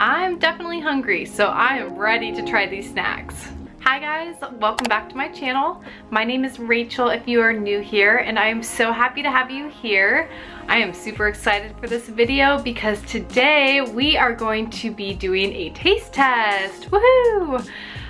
I'm definitely hungry, so I am ready to try these snacks. Hi guys, welcome back to my channel. My name is Rachel if you are new here, and I am so happy to have you here. I am super excited for this video because today we are going to be doing a taste test. Woohoo!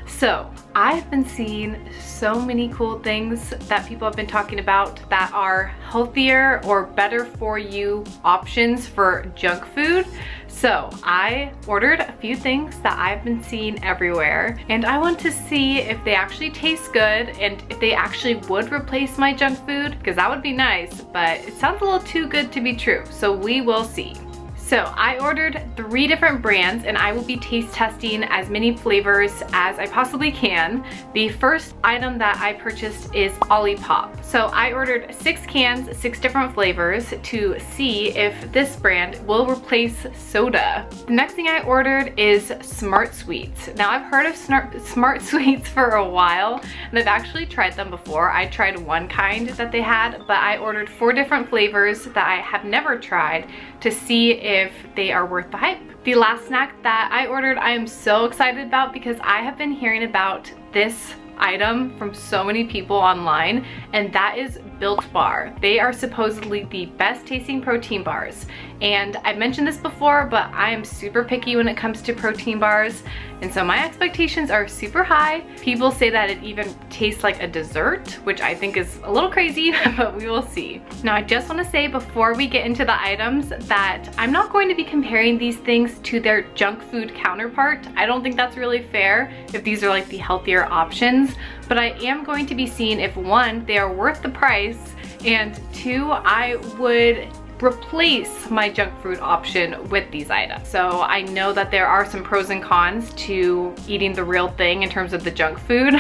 So I've been seeing so many cool things that people have been talking about that are healthier or better for you options for junk food. So I ordered a few things that I've been seeing everywhere, and I want to see if they actually taste good and if they actually would replace my junk food, because that would be nice, but it sounds a little too good to be true. So we will see. So I ordered 3 different brands and I will be taste testing as many flavors as I possibly can. The first item that I purchased is Olipop. So I ordered 6 cans, 6 different flavors to see if this brand will replace soda. The next thing I ordered is Smart Sweets. Now I've heard of Smart Sweets for a while and I've actually tried them before. I tried one kind that they had, but I ordered 4 different flavors that I have never tried to see if they are worth the hype. The last snack that I ordered I am so excited about because I have been hearing about this item from so many people online, and that is Built Bar. They are supposedly the best tasting protein bars, and I've mentioned this before, but I am super picky when it comes to protein bars, and so my expectations are super high. People say that it even tastes like a dessert, which I think is a little crazy, but we will see. Now I just want to say before we get into the items that I'm not going to be comparing these things to their junk food counterpart. I don't think that's really fair if these are like the healthier options, but I am going to be seeing if 1, they are worth the price, and 2, I would replace my junk food option with these items. So I know that there are some pros and cons to eating the real thing in terms of the junk food.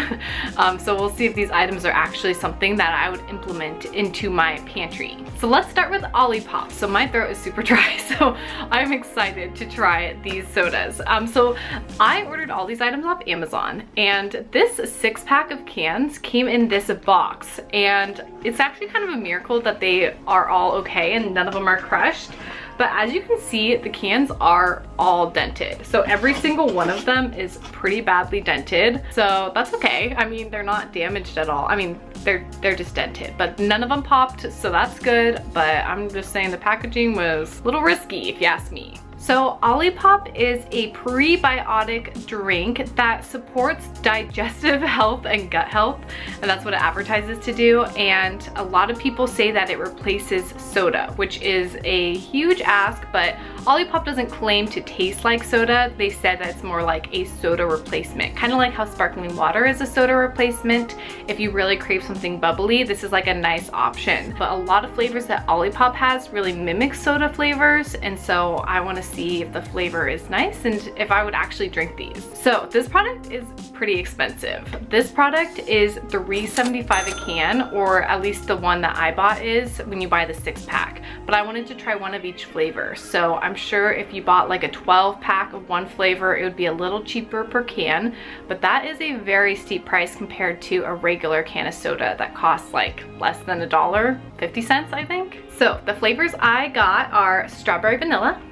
So we'll see if these items are actually something that I would implement into my pantry. So let's start with Olipop. So my throat is super dry, so I'm excited to try these sodas. So I ordered all these items off Amazon, and this 6-pack of cans came in this box, and it's actually kind of a miracle that they are all okay and none of them are crushed. But as you can see, the cans are all dented. So every single one of them is pretty badly dented. So that's okay. I mean, they're not damaged at all. I mean, they're just dented, but none of them popped, so that's good. But I'm just saying the packaging was a little risky if you ask me. So Olipop is a prebiotic drink that supports digestive health and gut health, and that's what it advertises to do. And a lot of people say that it replaces soda, which is a huge ask, but Olipop doesn't claim to taste like soda. They said that it's more like a soda replacement, kind of like how sparkling water is a soda replacement. If you really crave something bubbly, this is like a nice option. But a lot of flavors that Olipop has really mimic soda flavors, and so I want to see if the flavor is nice and if I would actually drink these. So this product is pretty expensive. This product is $3.75 a can, or at least the one that I bought is when you buy the 6-pack. But I wanted to try one of each flavor. So I'm sure if you bought like a 12-pack of one flavor, it would be a little cheaper per can, but that is a very steep price compared to a regular can of soda that costs like less than $1.50, I think. So the flavors I got are strawberry vanilla,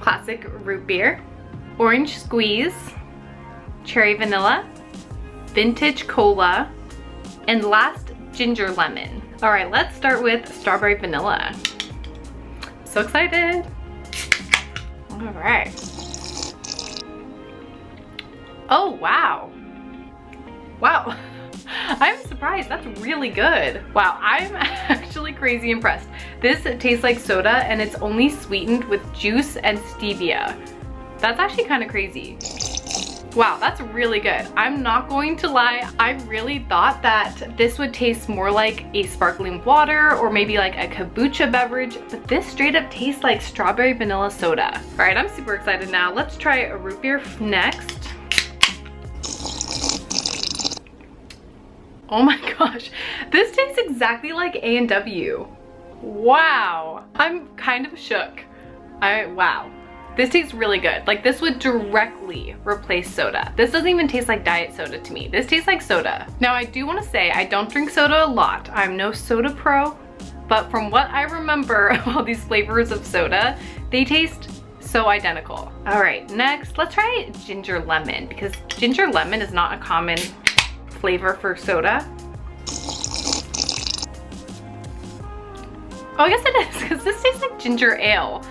classic root beer, orange squeeze, cherry vanilla, vintage cola, and last ginger lemon. All right, let's start with strawberry vanilla. So excited. All right. Oh, wow. Wow. I'm surprised, that's really good. Wow, I'm actually crazy impressed. This tastes like soda and it's only sweetened with juice and stevia. That's actually kind of crazy. Wow, that's really good. I'm not going to lie, I really thought that this would taste more like a sparkling water or maybe like a kombucha beverage, but this straight up tastes like strawberry vanilla soda. All right, I'm super excited now. Let's try a root beer next. Oh my gosh, this tastes exactly like A&W. Wow, I'm kind of shook. Wow. This tastes really good. Like, this would directly replace soda. This doesn't even taste like diet soda to me. This tastes like soda. Now, I do want to say I don't drink soda a lot. I'm no soda pro, but from what I remember of all these flavors of soda, they taste so identical. All right, next, let's try ginger lemon because ginger lemon is not a common flavor for soda. Oh, I guess it is because this tastes like ginger ale.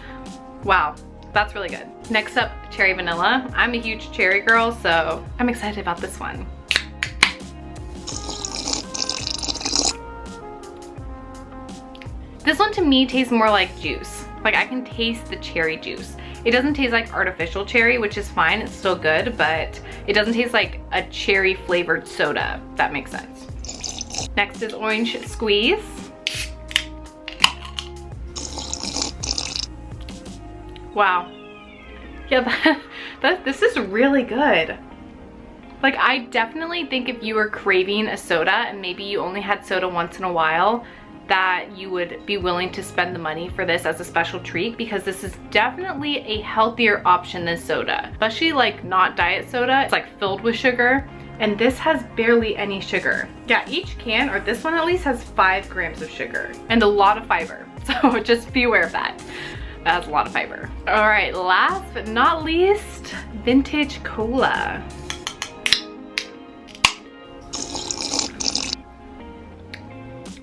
Wow, that's really good. Next up, cherry vanilla. I'm a huge cherry girl, so I'm excited about this one. This one to me tastes more like juice. Like I can taste the cherry juice. It doesn't taste like artificial cherry, which is fine, it's still good, but it doesn't taste like a cherry flavored soda, if that makes sense. Next is orange squeeze. Wow. Yeah, this is really good. Like I definitely think if you were craving a soda and maybe you only had soda once in a while, that you would be willing to spend the money for this as a special treat because this is definitely a healthier option than soda, especially like not diet soda. It's like filled with sugar and this has barely any sugar. Yeah, each can, or this one at least, has 5 grams of sugar and a lot of fiber. So just be aware of that. That has a lot of fiber. All right, last but not least, vintage cola.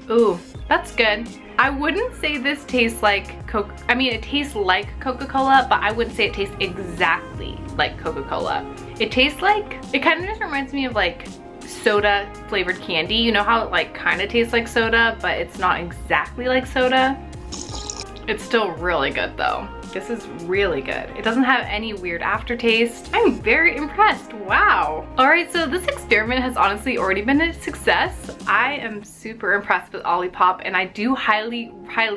Ooh, that's good. I wouldn't say this tastes like Coke. I mean, it tastes like Coca-Cola, but I wouldn't say it tastes exactly like Coca-Cola. It tastes like, it kind of just reminds me of like soda flavored candy. You know how it like kind of tastes like soda, but it's not exactly like soda. It's still really good though. This is really good. It doesn't have any weird aftertaste. I'm very impressed, wow. All right, so this experiment has honestly already been a success. I am super impressed with Olipop and I do highly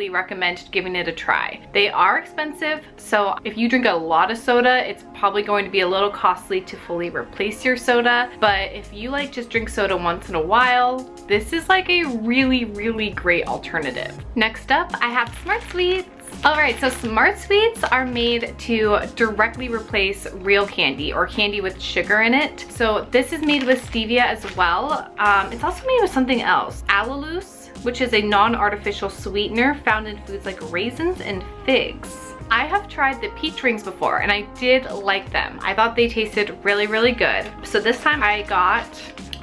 recommend giving it a try. They are expensive, so if you drink a lot of soda, it's probably going to be a little costly to fully replace your soda. But if you like just drink soda once in a while, this is like a really great alternative. Next up, I have Smart Sweets. All right, so Smart Sweets are made to directly replace real candy or candy with sugar in it. So this is made with stevia as well. It's also made with something else, allulose, which is a non-artificial sweetener found in foods like raisins and figs. I have tried the peach rings before and I did like them. I thought they tasted really good. So this time I got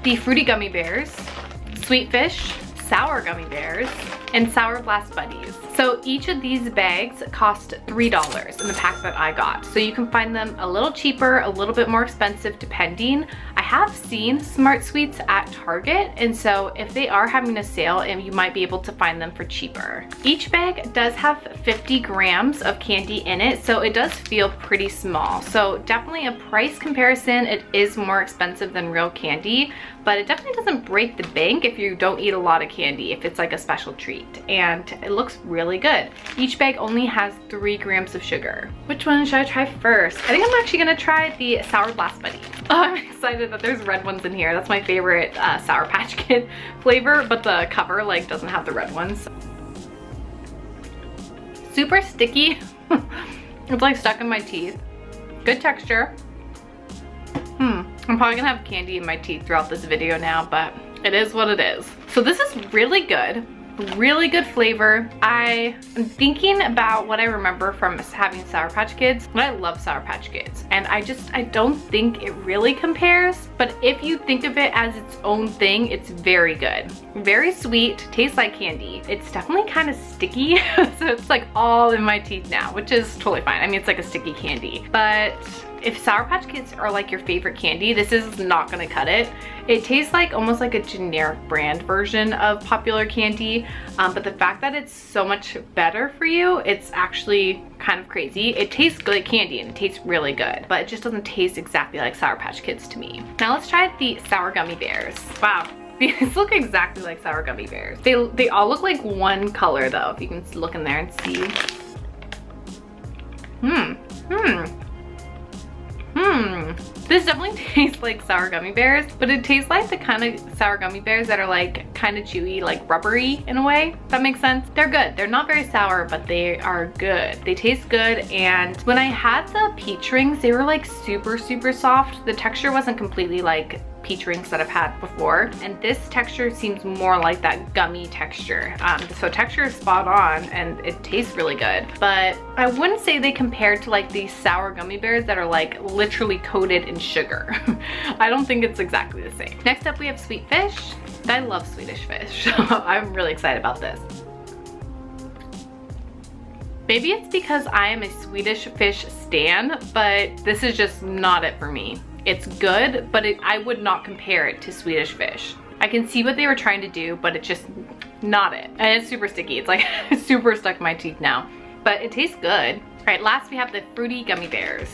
the fruity gummy bears, sweet fish, sour gummy bears, and Sour Blast Buddies. So each of these bags cost $3 in the pack that I got. So you can find them a little cheaper, a little bit more expensive depending. I have seen Smart Sweets at Target, and so if they are having a sale, and you might be able to find them for cheaper. Each bag does have 50 grams of candy in it, so it does feel pretty small. So definitely a price comparison, it is more expensive than real candy, but it definitely doesn't break the bank if you don't eat a lot of candy, if it's like a special treat. And it looks really good. Each bag only has 3 grams of sugar. Which one should I try first? I think I'm actually gonna try the Sour Blast Buddy. Oh, I'm excited that there's red ones in here. That's my favorite Sour Patch Kid flavor, but the cover like doesn't have the red ones. Super sticky. It's like stuck in my teeth. Good texture. I'm probably gonna have candy in my teeth throughout this video now, but it is what it is. So this is really good. Really good flavor. I am thinking about what I remember from having Sour Patch Kids, but I love Sour Patch Kids, and I don't think it really compares, but if you think of it as its own thing, it's very good. Very sweet, tastes like candy. It's definitely kind of sticky, so it's like all in my teeth now, which is totally fine. I mean, it's like a sticky candy, but if Sour Patch Kids are like your favorite candy, this is not gonna cut it. It tastes like almost like a generic brand version of popular candy, but the fact that it's so much better for you, it's actually kind of crazy. It tastes good like candy and it tastes really good, but it just doesn't taste exactly like Sour Patch Kids to me. Now let's try the Sour Gummy Bears. Wow, these look exactly like Sour Gummy Bears. They all look like one color though, if you can look in there and see. This definitely tastes like sour gummy bears, but it tastes like the kind of sour gummy bears that are like kind of chewy, like rubbery in a way. That makes sense. They're good. They're not very sour, but they are good. They taste good, and when I had the peach rings, they were like super soft. The texture wasn't completely like peach rings that I've had before. And this texture seems more like that gummy texture. So texture is spot on and it tastes really good. But I wouldn't say they compare to like these sour gummy bears that are like literally coated in sugar. I don't think it's exactly the same. Next up we have sweet fish. I love Swedish fish, so I'm really excited about this. Maybe it's because I am a Swedish fish stan, but this is just not it for me. It's good, but I would not compare it to Swedish fish. I can see what they were trying to do, but it's just not it. And it's super sticky. It's like super stuck in my teeth now, but it tastes good. All right, last we have the fruity gummy bears.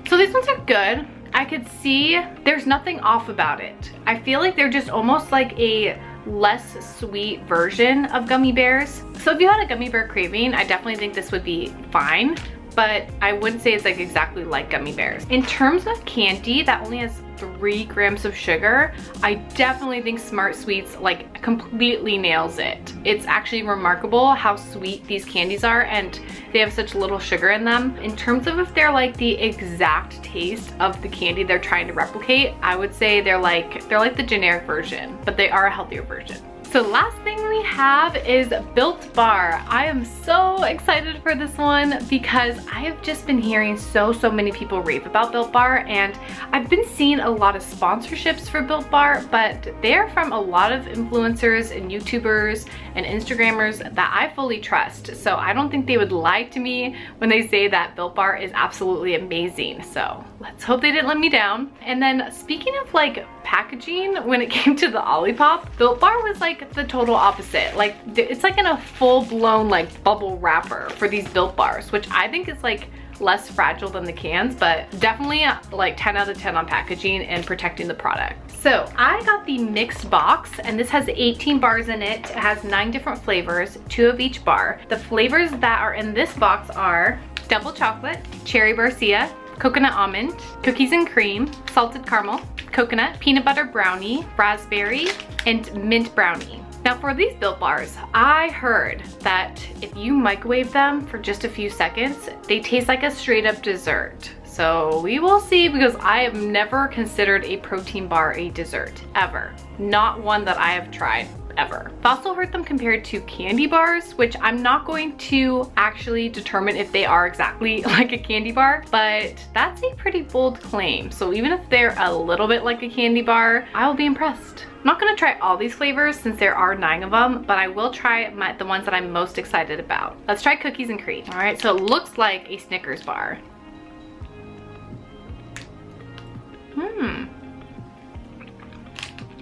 So these ones are good. I could see there's nothing off about it. I feel like they're just almost like a less sweet version of gummy bears. So if you had a gummy bear craving, I definitely think this would be fine, but I wouldn't say it's like exactly like gummy bears. In terms of candy that only has 3 grams of sugar, I definitely think Smart Sweets like completely nails it. It's actually remarkable how sweet these candies are and they have such little sugar in them. In terms of if they're like the exact taste of the candy they're trying to replicate, I would say they're like the generic version, but they are a healthier version. So the last thing we have is Built Bar. I am so excited for this one because I have just been hearing so many people rave about Built Bar, and I've been seeing a lot of sponsorships for Built Bar, but they're from a lot of influencers and YouTubers and Instagrammers that I fully trust. So I don't think they would lie to me when they say that Built Bar is absolutely amazing. So let's hope they didn't let me down. And then speaking of like packaging, when it came to the Olipop, Built Bar was like the total opposite. Like it's like in a full-blown like bubble wrapper for these Built Bars, which I think is like less fragile than the cans, but definitely like 10 out of 10 on packaging and protecting the product. So I got the mixed box, and this has 18 bars in it. It has 9 different flavors, 2 of each bar. The flavors that are in this box are double chocolate, cherry barcia, coconut almond, cookies and cream, salted caramel, coconut, peanut butter brownie, raspberry, and mint brownie. Now for these Built Bars, I heard that if you microwave them for just a few seconds, they taste like a straight up dessert. So we will see, because I have never considered a protein bar a dessert, ever. Not one that I have tried. Ever. I've also heard them compared to candy bars, which I'm not going to actually determine if they are exactly like a candy bar, but that's a pretty bold claim. So even if they're a little bit like a candy bar, I will be impressed. I'm not gonna try all these flavors since there are 9 of them, but I will try the ones that I'm most excited about. Let's try cookies and cream. All right, so it looks like a Snickers bar.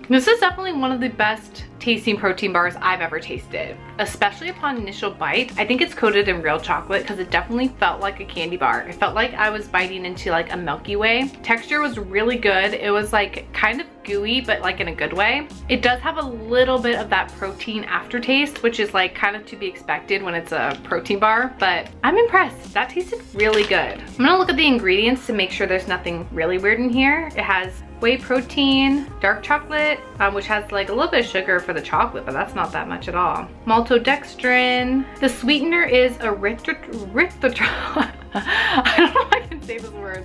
This is definitely one of the best tasting protein bars I've ever tasted, especially upon initial bite. I think it's coated in real chocolate because it definitely felt like a candy bar. It felt like I was biting into like a Milky Way. Texture was really good. It was like kind of gooey, but like in a good way. It does have a little bit of that protein aftertaste, which is like kind of to be expected when it's a protein bar, but I'm impressed. That tasted really good. I'm gonna look at the ingredients to make sure there's nothing really weird in here. It has whey protein, dark chocolate, which has like a little bit of sugar for the chocolate, but that's not that much at all. Maltodextrin. The sweetener is erythritol. I don't know if I can say this word.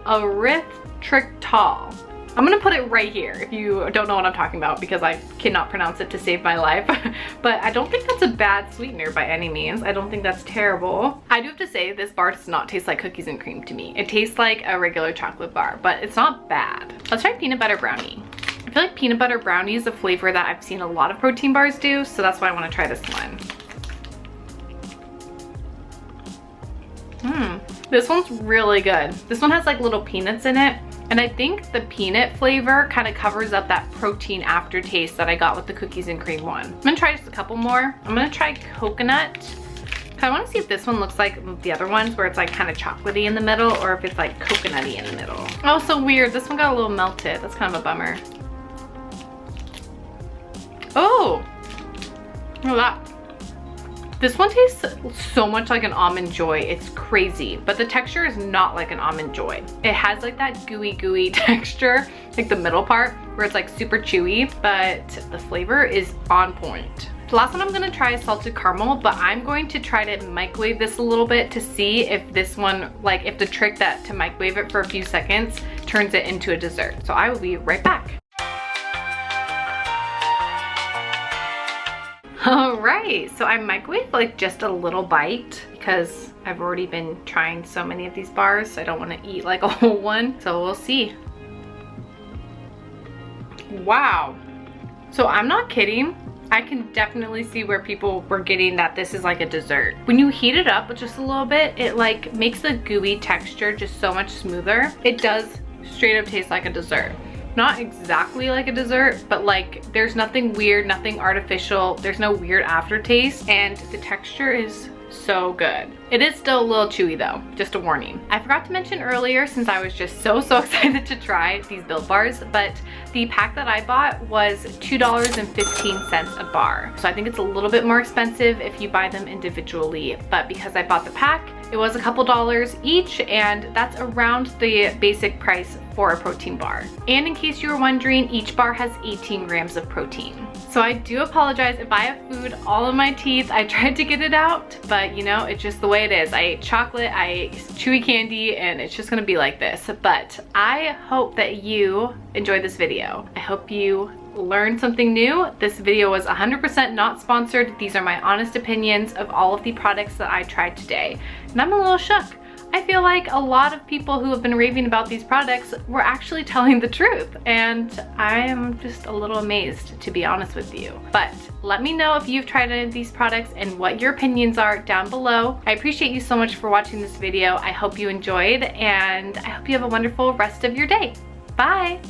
Erythritol. I'm gonna put it right here if you don't know what I'm talking about, because I cannot pronounce it to save my life. But I don't think that's a bad sweetener by any means. I don't think that's terrible. I do have to say this bar does not taste like cookies and cream to me. It tastes like a regular chocolate bar, but it's not bad. Let's try peanut butter brownie. I feel like peanut butter brownie is a flavor that I've seen a lot of protein bars do, so that's why I want to try this one. This one's really good. This one has like little peanuts in it, and I think the peanut flavor kind of covers up that protein aftertaste that I got with the cookies and cream one. I'm gonna try just a couple more. I'm gonna try coconut. I want to see if this one looks like the other ones where it's like kind of chocolatey in the middle, or if it's like coconutty in the middle. Oh, so weird. This one got a little melted. That's kind of a bummer. Oh, look at that. This one tastes so much like an Almond Joy. It's crazy, but the texture is not like an Almond Joy. It has like that gooey texture, like the middle part where it's like super chewy, but the flavor is on point. The last one I'm gonna try is salted caramel, but I'm going to try to microwave this a little bit to see if this one, like if the trick that to microwave it for a few seconds turns it into a dessert. So I will be right back. All right, so I microwave like just a little bite because I've already been trying so many of these bars. So I don't want to eat like a whole one. So we'll see. Wow. So I'm not kidding. I can definitely see where people were getting that this is like a dessert. When you heat it up just a little bit, it like makes the gooey texture just so much smoother. It does straight up taste like a dessert. Not exactly like a dessert, but like there's nothing weird, nothing artificial. There's no weird aftertaste, and the texture is so good. It is still a little chewy though, just a warning. I forgot to mention earlier, since I was just so excited to try these Built Bars, but the pack that I bought was $2.15 a bar. So I think it's a little bit more expensive if you buy them individually, but because I bought the pack, it was a couple dollars each, and that's around the basic price for a protein bar. And in case you were wondering, each bar has 18 grams of protein. So I do apologize if I have food all in my teeth. I tried to get it out, but you know, it's just the way it is. I ate chocolate, I ate chewy candy, and it's just gonna be like this. But I hope that you enjoyed this video. I hope you learned something new. This video was 100% not sponsored. These are my honest opinions of all of the products that I tried today. And I'm a little shook. I feel like a lot of people who have been raving about these products were actually telling the truth, and I am just a little amazed, to be honest with you. But let me know if you've tried any of these products and what your opinions are down below. I appreciate you so much for watching this video. I hope you enjoyed, and I hope you have a wonderful rest of your day. Bye!